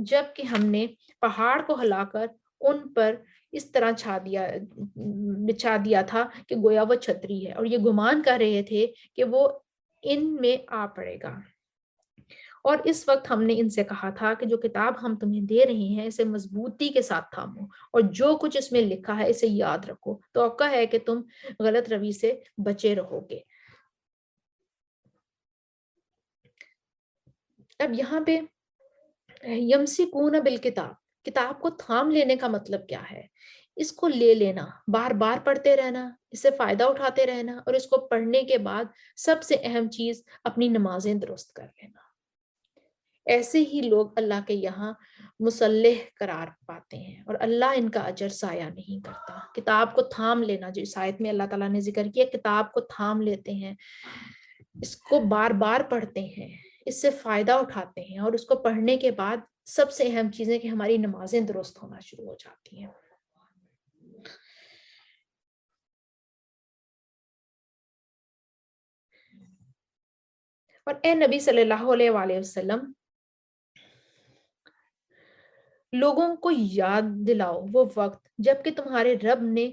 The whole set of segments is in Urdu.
جب کہ ہم نے پہاڑ کو ہلا کر ان پر اس طرح بچھا دیا تھا کہ گویا وہ چھتری ہے، اور یہ گمان کر رہے تھے کہ وہ ان میں آ پڑے گا۔ اور اس وقت ہم نے ان سے کہا تھا کہ جو کتاب ہم تمہیں دے رہے ہیں اسے مضبوطی کے ساتھ تھامو، اور جو کچھ اس میں لکھا ہے اسے یاد رکھو، توقع ہے کہ تم غلط روی سے بچے رہو گے۔ اب یہاں پہ یمسکون بالکتاب، کتاب کو تھام لینے کا مطلب کیا ہے؟ اس کو لے لینا، بار بار پڑھتے رہنا، اس سے فائدہ اٹھاتے رہنا، اور اس کو پڑھنے کے بعد سب سے اہم چیز اپنی نمازیں درست کر لینا۔ ایسے ہی لوگ اللہ کے یہاں مصلح قرار پاتے ہیں، اور اللہ ان کا اجر ضائع نہیں کرتا۔ کتاب کو تھام لینا، جو اس آیت میں اللہ تعالیٰ نے ذکر کیا، کتاب کو تھام لیتے ہیں، اس کو بار بار پڑھتے ہیں، اس سے فائدہ اٹھاتے ہیں، اور اس کو پڑھنے کے بعد سب سے اہم چیز ہے کہ ہماری نمازیں درست ہونا شروع ہو جاتی ہیں۔ اور اے نبی صلی اللہ علیہ وآلہ وسلم، لوگوں کو یاد دلاؤ وہ وقت جب کہ تمہارے رب نے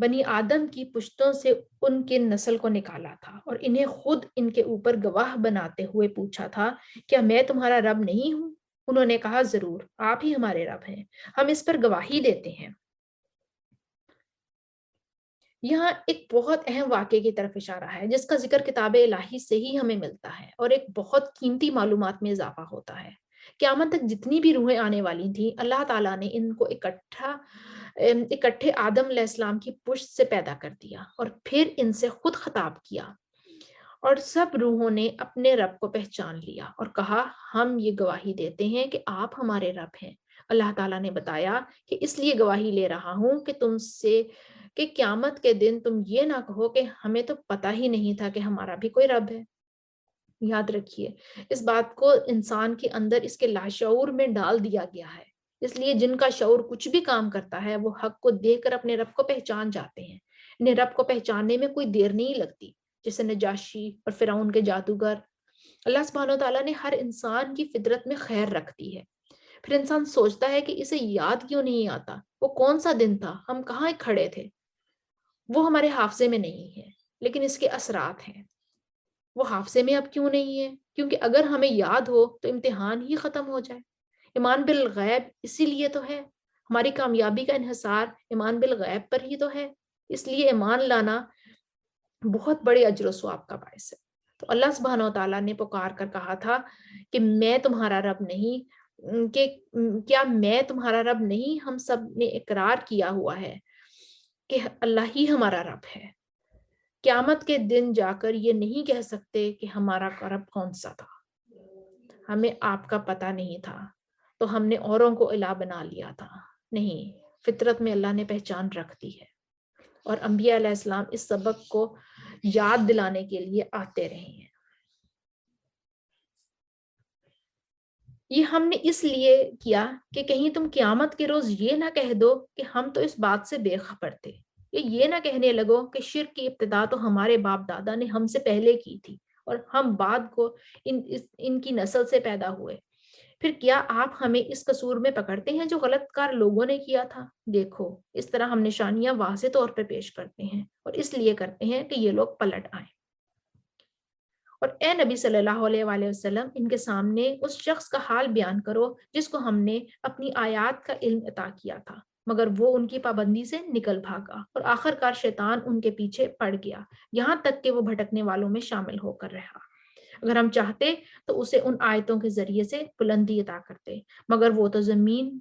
بنی آدم کی پشتوں سے ان کے نسل کو نکالا تھا، اور انہیں خود ان کے اوپر گواہ بناتے ہوئے پوچھا تھا، کیا میں تمہارا رب نہیں ہوں؟ انہوں نے کہا، ضرور آپ ہی ہمارے رب ہیں، ہم اس پر گواہی دیتے ہیں۔ یہاں ایک بہت اہم واقعے کی طرف اشارہ ہے جس کا ذکر کتاب الہی سے ہی ہمیں ملتا ہے، اور ایک بہت قیمتی معلومات میں اضافہ ہوتا ہے۔ قیامت تک جتنی بھی روحیں آنے والی تھیں، اللہ تعالیٰ نے ان کو اکٹھے آدم علیہ السلام کی پشت سے پیدا کر دیا، اور پھر ان سے خود خطاب کیا، اور سب روحوں نے اپنے رب کو پہچان لیا اور کہا، ہم یہ گواہی دیتے ہیں کہ آپ ہمارے رب ہیں۔ اللہ تعالیٰ نے بتایا کہ اس لیے گواہی لے رہا ہوں کہ تم سے کہ قیامت کے دن تم یہ نہ کہو کہ ہمیں تو پتہ ہی نہیں تھا کہ ہمارا بھی کوئی رب ہے۔ یاد رکھیے، اس بات کو انسان کے اندر اس کے لاشعور میں ڈال دیا گیا ہے، اس لیے جن کا شعور کچھ بھی کام کرتا ہے وہ حق کو دیکھ کر اپنے رب کو پہچان جاتے ہیں۔ انہیں رب کو پہچاننے میں کوئی دیر نہیں لگتی، جیسے نجاشی اور فرعون کے جادوگر۔ اللہ سبحانہ وتعالیٰ نے ہر انسان کی فطرت میں خیر رکھ دی ہے۔ پھر انسان سوچتا ہے کہ اسے یاد کیوں نہیں آتا، وہ کون سا دن تھا، ہم کہاں کھڑے تھے؟ وہ ہمارے حافظے میں نہیں ہے، لیکن اس کے اثرات ہیں۔ وہ حافظے میں اب کیوں نہیں ہے؟ کیونکہ اگر ہمیں یاد ہو تو امتحان ہی ختم ہو جائے۔ ایمان بالغیب اسی لیے تو ہے، ہماری کامیابی کا انحصار ایمان بالغیب پر ہی تو ہے، اس لیے ایمان لانا بہت بڑے اجر و ثواب کا باعث ہے۔ تو اللہ سبحانہ و تعالیٰ نے پکار کر کہا تھا کہ میں تمہارا رب نہیں، کہ کیا میں تمہارا رب نہیں؟ ہم سب نے اقرار کیا ہوا ہے کہ اللہ ہی ہمارا رب ہے۔ قیامت کے دن جا کر یہ نہیں کہہ سکتے کہ ہمارا رب کون سا تھا، ہمیں آپ کا پتہ نہیں تھا تو ہم نے اوروں کو الہ بنا لیا تھا۔ نہیں، فطرت میں اللہ نے پہچان رکھ دی ہے، اور انبیاء علیہ السلام اس سبق کو یاد دلانے کے لیے آتے رہے ہیں۔ یہ ہم نے اس لیے کیا کہ کہیں تم قیامت کے روز یہ نہ کہہ دو کہ ہم تو اس بات سے بے خبر تھے، یہ نہ کہنے لگو کہ شرک کی ابتدا تو ہمارے باپ دادا نے ہم سے پہلے کی تھی، اور ہم بعد کو ان کی نسل سے پیدا ہوئے۔ پھر کیا آپ ہمیں اس قصور میں پکڑتے ہیں جو غلط کار لوگوں نے کیا تھا؟ دیکھو، اس طرح ہم نشانیاں واضح طور پر پیش کرتے ہیں، اور اس لیے کرتے ہیں کہ یہ لوگ پلٹ آئیں۔ اور اے نبی صلی اللہ علیہ وآلہ وسلم، ان کے سامنے اس شخص کا حال بیان کرو جس کو ہم نے اپنی آیات کا علم عطا کیا تھا، مگر وہ ان کی پابندی سے نکل بھاگا، اور آخر کار شیطان ان کے پیچھے پڑ گیا، یہاں تک کہ وہ بھٹکنے والوں میں شامل ہو کر رہا۔ اگر ہم چاہتے تو اسے ان آیتوں کے ذریعے سے بلندی عطا کرتے، مگر وہ تو زمین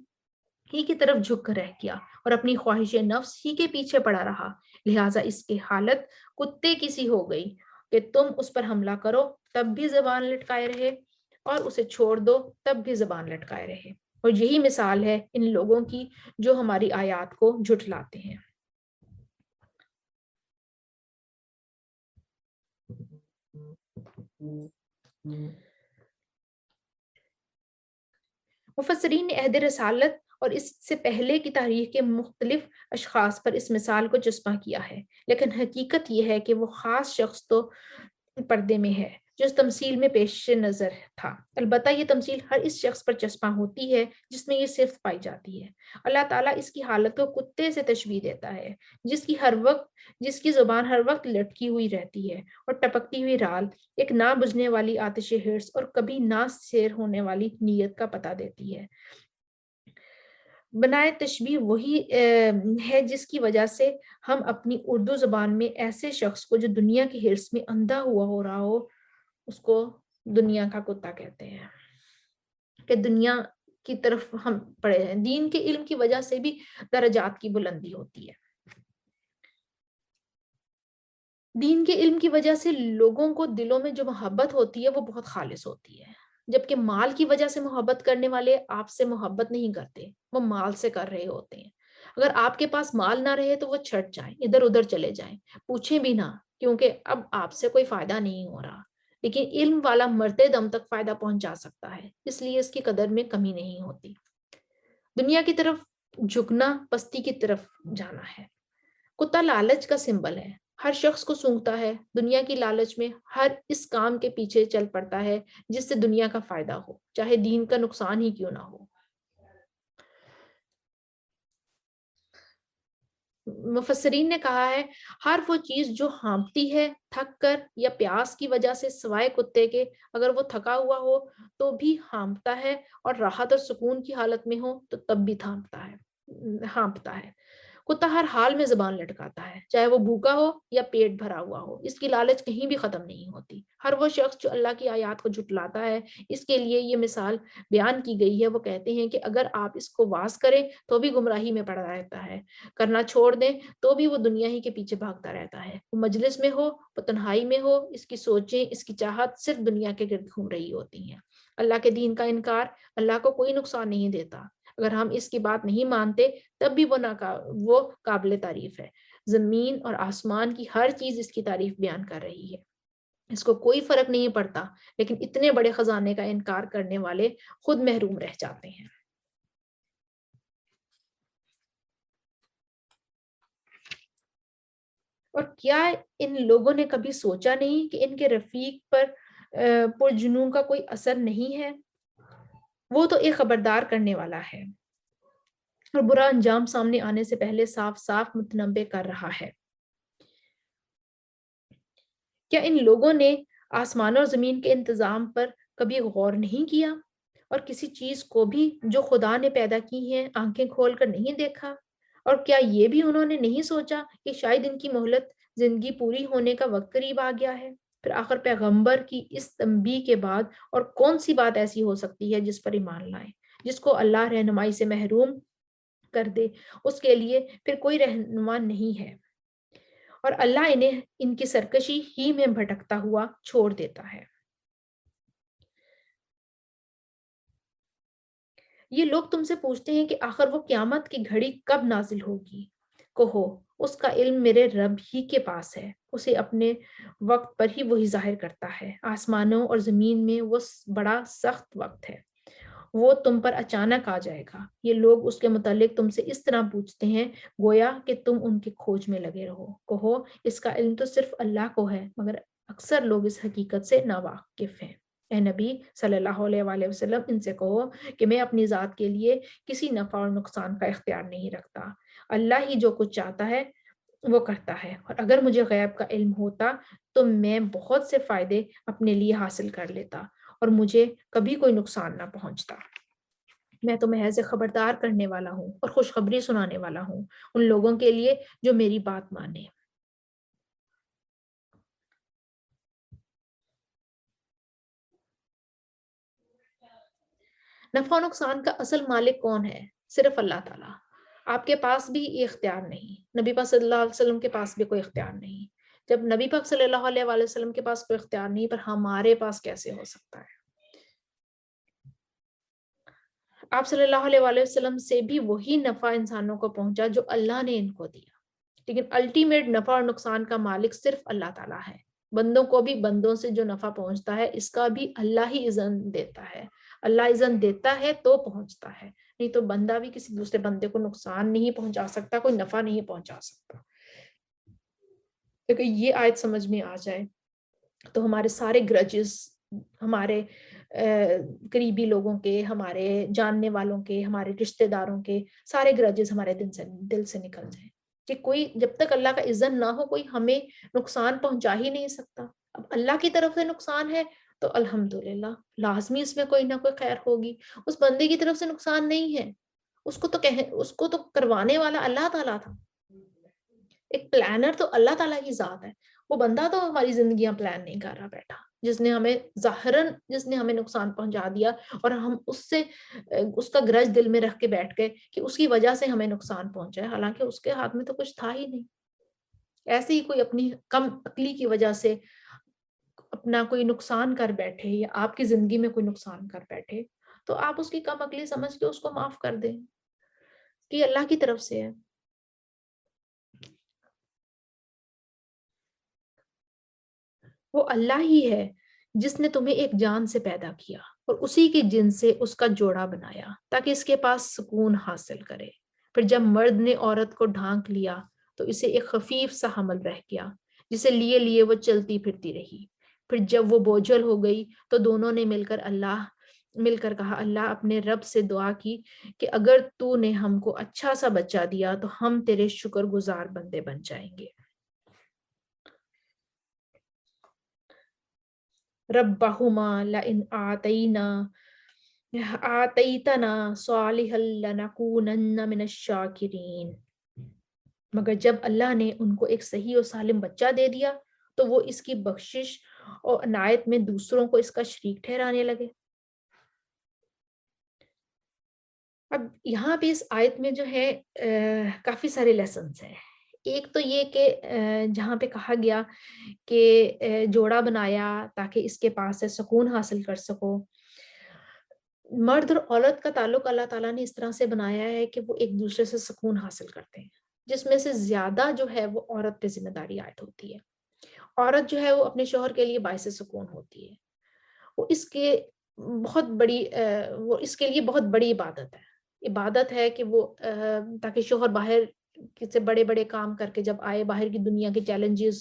ہی کی طرف جھک کر رہ گیا اور اپنی خواہش نفس ہی کے پیچھے پڑا رہا، لہٰذا اس کی حالت کتے کی سی ہو گئی کہ تم اس پر حملہ کرو تب بھی زبان لٹکائے رہے، اور اسے چھوڑ دو تب بھی زبان لٹکائے رہے۔ اور یہی مثال ہے ان لوگوں کی جو ہماری آیات کو جھٹلاتے ہیں۔ مفسرین نے عہد رسالت اور اس سے پہلے کی تاریخ کے مختلف اشخاص پر اس مثال کو چسپاں کیا ہے، لیکن حقیقت یہ ہے کہ وہ خاص شخص تو پردے میں ہے جو اس تمثیل میں پیش نظر تھا۔ البتہ یہ تمثیل ہر اس شخص پر چسپاں ہوتی ہے جس میں یہ صفت پائی جاتی ہے۔ اللہ تعالیٰ اس کی حالت کو کتے سے تشبیہ دیتا ہے، جس کی زبان ہر وقت لٹکی ہوئی رہتی ہے اور ٹپکتی ہوئی رال ایک نہ بجھنے والی آتش حرص اور کبھی نہ سیر ہونے والی نیت کا پتہ دیتی ہے۔ بنائے تشبیہ وہی ہے جس کی وجہ سے ہم اپنی اردو زبان میں ایسے شخص کو جو دنیا کی حرص میں اندھا ہوا ہو رہا ہو اس کو دنیا کا کتا کہتے ہیں، کہ دنیا کی طرف ہم پڑے ہیں۔ دین کے علم کی وجہ سے بھی درجات کی بلندی ہوتی ہے۔ دین کے علم کی وجہ سے لوگوں کو دلوں میں جو محبت ہوتی ہے وہ بہت خالص ہوتی ہے، جبکہ مال کی وجہ سے محبت کرنے والے آپ سے محبت نہیں کرتے، وہ مال سے کر رہے ہوتے ہیں۔ اگر آپ کے پاس مال نہ رہے تو وہ چھٹ جائیں، ادھر ادھر چلے جائیں، پوچھیں بھی نہ، کیونکہ اب آپ سے کوئی فائدہ نہیں ہو رہا۔ لیکن علم والا مرتے دم تک فائدہ پہنچا سکتا ہے، اس لیے اس کی قدر میں کمی نہیں ہوتی۔ دنیا کی طرف جھکنا پستی کی طرف جانا ہے۔ کتا لالچ کا سمبل ہے، ہر شخص کو سونگھتا ہے، دنیا کی لالچ میں ہر اس کام کے پیچھے چل پڑتا ہے جس سے دنیا کا فائدہ ہو، چاہے دین کا نقصان ہی کیوں نہ ہو۔ مفسرین نے کہا ہے، ہر وہ چیز جو ہانپتی ہے تھک کر یا پیاس کی وجہ سے سوائے کتے کے، اگر وہ تھکا ہوا ہو تو بھی ہانپتا ہے، اور راحت اور سکون کی حالت میں ہو تو تب بھی ہانپتا ہے۔ کتا ہر حال میں زبان لٹکاتا ہے، چاہے وہ بھوکا ہو یا پیٹ بھرا ہوا ہو، اس کی لالچ کہیں بھی ختم نہیں ہوتی۔ ہر وہ شخص جو اللہ کی آیات کو جھٹلاتا ہے، اس کے لیے یہ مثال بیان کی گئی ہے۔ وہ کہتے ہیں کہ اگر آپ اس کو واز کریں تو بھی گمراہی میں پڑا رہتا ہے، کرنا چھوڑ دیں تو بھی وہ دنیا ہی کے پیچھے بھاگتا رہتا ہے۔ وہ مجلس میں ہو، وہ تنہائی میں ہو، اس کی سوچیں، اس کی چاہت صرف دنیا کے گرد گھوم رہی ہوتی ہیں۔ اللہ کے دین کا انکار اللہ کو کوئی نقصان نہیں دیتا۔ اگر ہم اس کی بات نہیں مانتے تب بھی وہ قابل تعریف ہے۔ زمین اور آسمان کی ہر چیز اس کی تعریف بیان کر رہی ہے، اس کو کوئی فرق نہیں پڑتا، لیکن اتنے بڑے خزانے کا انکار کرنے والے خود محروم رہ جاتے ہیں۔ اور کیا ان لوگوں نے کبھی سوچا نہیں کہ ان کے رفیق پر پرجنوں کا کوئی اثر نہیں ہے؟ وہ تو ایک خبردار کرنے والا ہے اور برا انجام سامنے آنے سے پہلے صاف صاف متنبع کر رہا ہے۔ کیا ان لوگوں نے آسمان اور زمین کے انتظام پر کبھی غور نہیں کیا اور کسی چیز کو بھی جو خدا نے پیدا کی ہے آنکھیں کھول کر نہیں دیکھا؟ اور کیا یہ بھی انہوں نے نہیں سوچا کہ شاید ان کی مہلت زندگی پوری ہونے کا وقت قریب آ گیا ہے؟ پھر آخر پیغمبر کی اس تنبیہ کے بعد اور کون سی بات ایسی ہو سکتی ہے جس پر ایمان لائیں؟ جس کو اللہ رہنمائی سے محروم کر دے اس کے لیے پھر کوئی رہنما نہیں ہے، اور اللہ انہیں ان کی سرکشی ہی میں بھٹکتا ہوا چھوڑ دیتا ہے۔ یہ لوگ تم سے پوچھتے ہیں کہ آخر وہ قیامت کی گھڑی کب نازل ہوگی؟ کہو، اس کا علم میرے رب ہی کے پاس ہے، اسے اپنے وقت پر ہی وہی ظاہر کرتا ہے۔ آسمانوں اور زمین میں وہ بڑا سخت وقت ہے، وہ تم پر اچانک آ جائے گا۔ یہ لوگ اس کے متعلق تم سے اس طرح پوچھتے ہیں گویا کہ تم ان کی کھوج میں لگے رہو۔ کہو، اس کا علم تو صرف اللہ کو ہے، مگر اکثر لوگ اس حقیقت سے ناواقف ہیں۔ اے نبی صلی اللہ علیہ وآلہ وسلم، ان سے کہو کہ میں اپنی ذات کے لیے کسی نفع اور نقصان کا اختیار نہیں رکھتا، اللہ ہی جو کچھ چاہتا ہے وہ کرتا ہے، اور اگر مجھے غیب کا علم ہوتا تو میں بہت سے فائدے اپنے لیے حاصل کر لیتا اور مجھے کبھی کوئی نقصان نہ پہنچتا۔ میں تو محض ایک خبردار کرنے والا ہوں اور خوشخبری سنانے والا ہوں ان لوگوں کے لیے جو میری بات مانے۔ نفع و نقصان کا اصل مالک کون ہے؟ صرف اللہ تعالیٰ۔ آپ کے پاس بھی یہ اختیار نہیں، نبی پاک صلی اللہ علیہ وسلم کے پاس بھی کوئی اختیار نہیں۔ جب نبی پاک صلی اللہ علیہ وآلہ وسلم کے پاس کوئی اختیار نہیں، پر ہمارے پاس کیسے ہو سکتا ہے؟ آپ صلی اللہ علیہ وآلہ وسلم سے بھی وہی نفع انسانوں کو پہنچا جو اللہ نے ان کو دیا، لیکن الٹیمیٹ نفع اور نقصان کا مالک صرف اللہ تعالیٰ ہے۔ بندوں کو بھی بندوں سے جو نفع پہنچتا ہے اس کا بھی اللہ ہی اذن دیتا ہے۔ اللہ اذن دیتا ہے تو پہنچتا ہے، نہیں تو بندہ بھی کسی دوسرے بندے کو نقصان نہیں پہنچا سکتا، کوئی نفع نہیں پہنچا سکتا۔ کیونکہ یہ آیت سمجھ میں آ جائے تو ہمارے سارے گرجز، ہمارے قریبی لوگوں کے، ہمارے جاننے والوں کے، ہمارے رشتہ داروں کے سارے گرجز ہمارے دل سے نکل جائیں، کہ کوئی جب تک اللہ کا اذن نہ ہو کوئی ہمیں نقصان پہنچا ہی نہیں سکتا۔ اب اللہ کی طرف سے نقصان ہے تو الحمدللہ، لازمی اس میں کوئی نہ کوئی خیر ہوگی۔ اس بندے کی طرف سے نقصان نہیں ہے، اس کو تو کروانے والا اللہ تعالیٰ تھا، ایک پلانر تو اللہ تعالیٰ کی ذات ہے، وہ بندہ تو ہماری زندگیاں پلان نہیں کر رہا بیٹھا، جس نے ہمیں ظاہراً جس نے ہمیں نقصان پہنچا دیا، اور ہم اس کا گرج دل میں رکھ کے بیٹھ گئے کہ اس کی وجہ سے ہمیں نقصان پہنچا ہے، حالانکہ اس کے ہاتھ میں تو کچھ تھا ہی نہیں۔ ایسے ہی کوئی اپنی کم عقلی کی وجہ سے اپنا کوئی نقصان کر بیٹھے، یا آپ کی زندگی میں کوئی نقصان کر بیٹھے، تو آپ اس کی کم عقلی سمجھ کے اس کو معاف کر دیں کہ اللہ کی طرف سے ہے۔ وہ اللہ ہی ہے جس نے تمہیں ایک جان سے پیدا کیا اور اسی کی جن سے اس کا جوڑا بنایا تاکہ اس کے پاس سکون حاصل کرے۔ پھر جب مرد نے عورت کو ڈھانک لیا تو اسے ایک خفیف سا حمل رہ گیا جسے لیے لیے وہ چلتی پھرتی رہی۔ پھر جب وہ بوجھل ہو گئی تو دونوں نے مل کر کہا، اللہ اپنے رب سے دعا کی کہ اگر تو نے ہم کو اچھا سا بچہ دیا تو ہم تیرے شکر گزار بندے بن جائیں گے۔ ربہما لئن آتیتنا صالحا لنکونن من الشاکرین۔ مگر جب اللہ نے ان کو ایک صحیح اور سالم بچہ دے دیا تو وہ اس کی بخشش اور عنایت میں دوسروں کو اس کا شریک ٹھہرانے لگے۔ اب یہاں پہ اس آیت میں جو ہے کافی سارے لیسنز ہیں۔ ایک تو یہ کہ جہاں پہ کہا گیا کہ جوڑا بنایا تاکہ اس کے پاس سے سکون حاصل کر سکو۔ مرد اور عورت کا تعلق اللہ تعالیٰ نے اس طرح سے بنایا ہے کہ وہ ایک دوسرے سے سکون حاصل کرتے ہیں، جس میں سے زیادہ جو ہے وہ عورت پہ ذمہ داری عائد ہوتی ہے۔ عورت جو ہے وہ اپنے شوہر کے لیے باعث سکون ہوتی ہے، وہ اس کے لیے بہت بڑی عبادت ہے کہ وہ تاکہ شوہر باہر سے بڑے بڑے کام کر کے جب آئے، باہر کی دنیا کے چیلنجز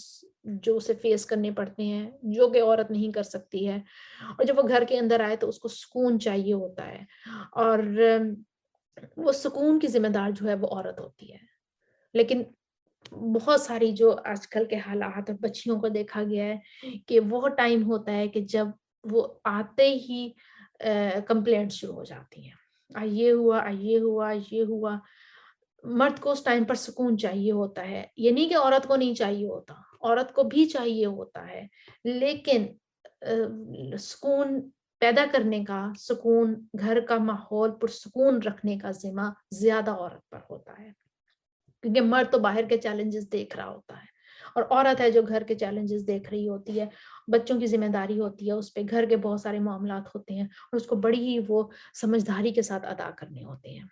جو اسے فیس کرنے پڑتے ہیں جو کہ عورت نہیں کر سکتی ہے، اور جب وہ گھر کے اندر آئے تو اس کو سکون چاہیے ہوتا ہے، اور وہ سکون کی ذمہ دار جو ہے وہ عورت ہوتی ہے۔ لیکن بہت ساری جو آج کل کے حالات اور بچیوں کو دیکھا گیا ہے کہ وہ ٹائم ہوتا ہے کہ جب وہ آتے ہی کمپلینٹ شروع ہو جاتی ہیں، یہ ہوا، یہ ہوا، یہ ہوا۔ مرد کو اس ٹائم پر سکون چاہیے ہوتا ہے، یہ نہیں کہ عورت کو نہیں چاہیے ہوتا، عورت کو بھی چاہیے ہوتا ہے، لیکن سکون پیدا کرنے کا، سکون گھر کا ماحول پرسکون رکھنے کا ذمہ زیادہ عورت پر ہوتا ہے، کیونکہ مرد تو باہر کے چیلنجز دیکھ رہا ہوتا ہے، اور عورت ہے جو گھر کے چیلنجز دیکھ رہی ہوتی ہے، بچوں کی ذمہ داری ہوتی ہے اس پہ، گھر کے بہت سارے معاملات ہوتے ہیں اور اس کو بڑی ہی وہ سمجھداری کے ساتھ ادا کرنے ہوتے ہیں۔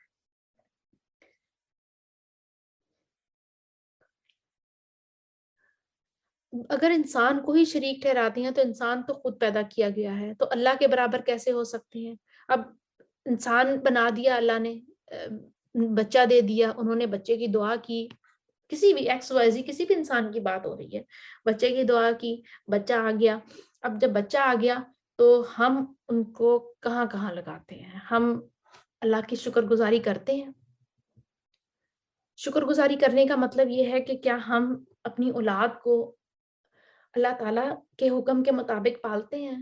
اگر انسان کو ہی شریک ٹھہراتے ہیں تو انسان تو خود پیدا کیا گیا ہے، تو اللہ کے برابر کیسے ہو سکتے ہیں؟ اب انسان بنا دیا اللہ نے، بچہ دے دیا، انہوں نے بچے کی دعا کی، کسی بھی ایکس وائی زی کسی بھی انسان کی بات ہو رہی ہے، بچے کی دعا کی، بچہ آ گیا۔ اب جب بچہ آ گیا تو ہم ان کو کہاں کہاں لگاتے ہیں؟ ہم اللہ کی شکر گزاری کرتے ہیں؟ شکر گزاری کرنے کا مطلب یہ ہے کہ کیا ہم اپنی اولاد کو اللہ تعالیٰ کے حکم کے مطابق پالتے ہیں؟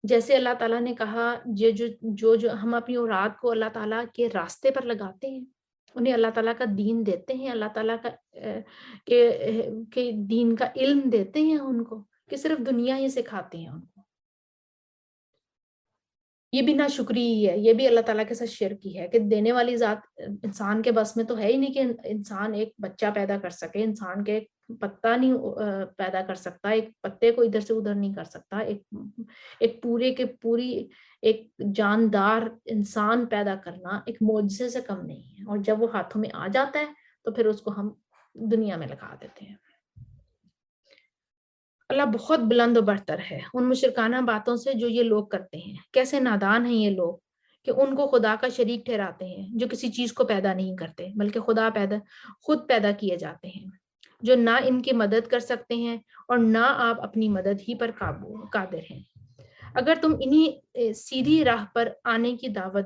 جیسے اللہ تعالیٰ نے کہا، جو ہم اپنی اولاد کو اللہ تعالیٰ کے راستے پر لگاتے ہیں، انہیں اللہ تعالیٰ کا دین دیتے ہیں، اللہ تعالیٰ کا کے دین کا علم دیتے ہیں ان کو، کہ صرف دنیا ہی سکھاتے ہیں ان کو؟ یہ بھی ناشکری ہی ہے، یہ بھی اللہ تعالیٰ کے ساتھ شرک ہی ہے کہ دینے والی ذات انسان کے بس میں تو ہے ہی نہیں کہ انسان ایک بچہ پیدا کر سکے، انسان کے پتا نہیں پیدا کر سکتا، ایک پتے کو ادھر سے ادھر نہیں کر سکتا، ایک پورے کے پوری ایک جاندار انسان پیدا کرنا ایک معجزے سے کم نہیں ہے، اور جب وہ ہاتھوں میں آ جاتا ہے تو پھر اس کو ہم دنیا میں لگا دیتے ہیں۔ اللہ بہت بلند و برتر ہے ان مشرکانہ باتوں سے جو یہ لوگ کرتے ہیں۔ کیسے نادان ہیں یہ لوگ کہ ان کو خدا کا شریک ٹھہراتے ہیں جو کسی چیز کو پیدا نہیں کرتے، بلکہ خود پیدا کیے جاتے ہیں۔ جو نہ ان کی مدد کر سکتے ہیں اور نہ آپ اپنی مدد ہی پر قادر ہیں۔ اگر تم انہی سیدھی راہ پر آنے کی دعوت